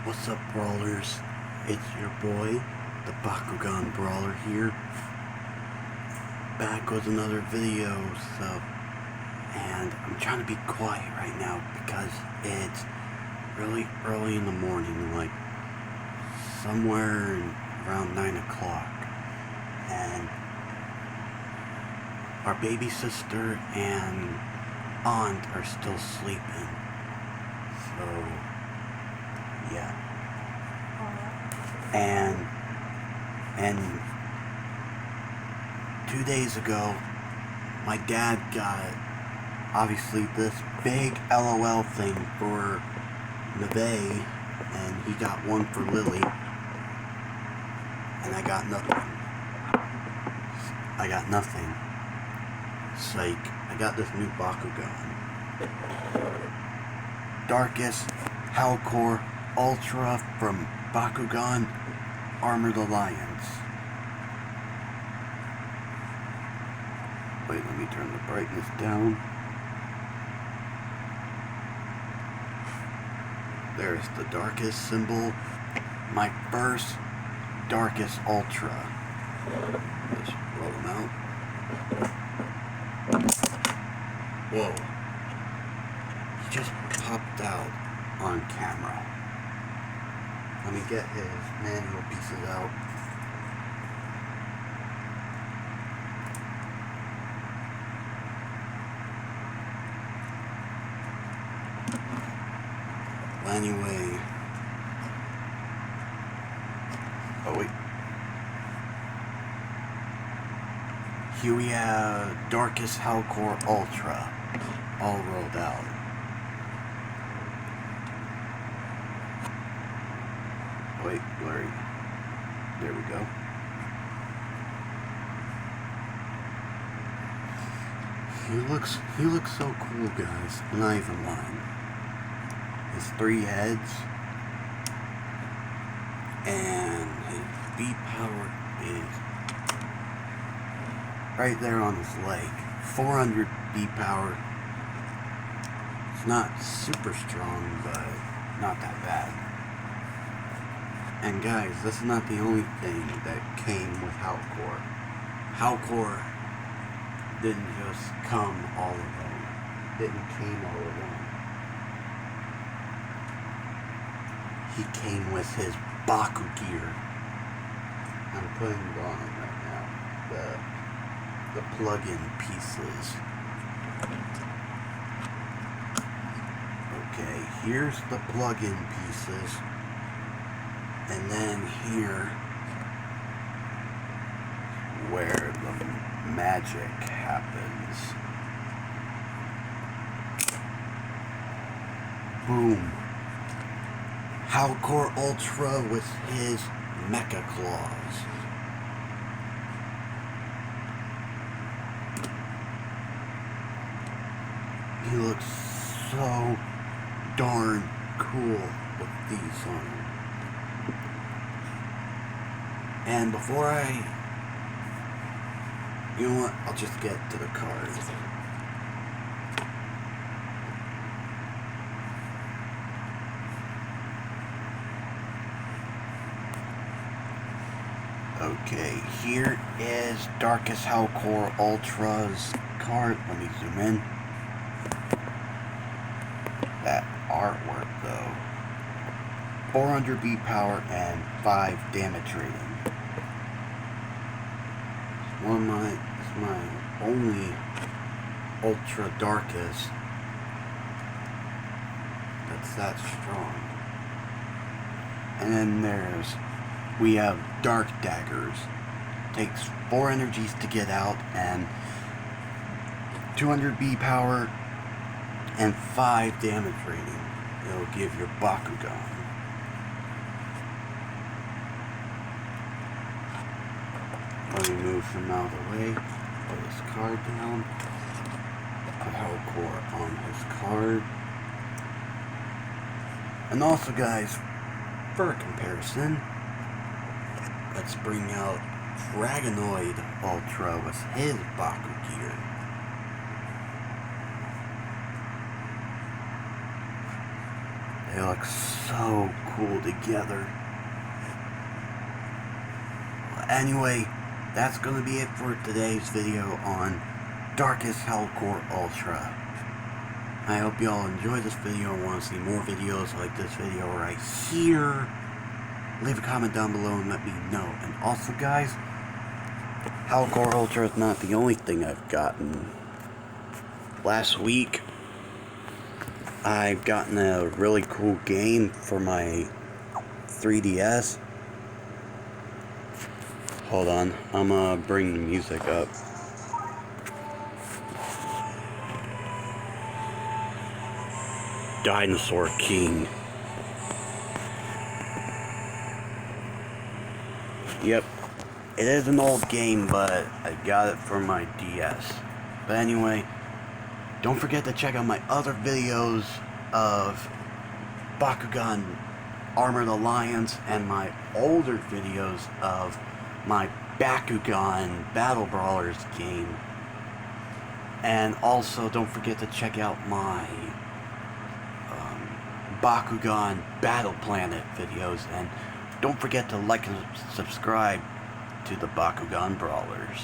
What's up, brawlers? It's your boy, the Bakugan Brawler here, back with another video. And I'm trying to be quiet right now because it's really early in the morning, like somewhere around 9 o'clock, and our baby sister and aunt are still sleeping. So yeah. And 2 days ago, my dad got obviously this big LOL thing for Neve, and he got one for Lily, and I got nothing. Psych. I got this new Bakugan. Darkus Howlkor Ultra from Bakugan Armored Alliance. Wait, let me turn the brightness down. There's the Darkus symbol. My first Darkus Ultra. Let's roll them out. Whoa. He just popped out on camera. Let me get his manual pieces out. Anyway. Oh wait. Here we have Darkus Howlkor Ultra, all rolled out. Wait, blurry. There we go. He looks so cool, guys. I'm not even lying. His 3 heads, and his V power is right there on his leg. 400 V power. It's not super strong, but not that bad. And guys, this is not the only thing that came with Howlkor. Howlkor didn't just come all alone. Came all alone. He came with his Bakugear. I'm putting it on right now. The plug-in pieces. Okay, here's the plug-in pieces. And then here, where the magic happens. Boom. Howlkor Ultra with his Mecha Claws. He looks so darn cool with these on him. And before you know what, I'll just get to the cards. Okay, here is Darkus Howlkor Ultra's card. Let me zoom in. That artwork though. 400 V power and 5 damage rating. It's my only Ultra Darkus that's that strong. And then we have Dark Daggers. Takes 4 energies to get out and 200 B power and 5 damage rating. It'll give your Bakugan. Let me move him out of the way. Put his card down. Put Howlkor on his card. And also, guys, for a comparison, let's bring out Dragonoid Ultra with his Bakugear. They look so cool together. Anyway, that's going to be it for today's video on Darkus Howlkor Ultra. I hope you all enjoyed this video and want to see more videos like this video right here. Leave a comment down below and let me know. And also, guys, Howlkor Ultra is not the only thing I've gotten. Last week, I've gotten a really cool game for my 3DS. Hold on, I'm gonna bring the music up. Dinosaur King. Yep, it is an old game, but I got it for my DS. But anyway, don't forget to check out my other videos of Bakugan Armored Alliance and my older videos of my Bakugan Battle Brawlers game. And also don't forget to check out my Bakugan Battle Planet videos, and don't forget to like and subscribe to the Bakugan Brawlers.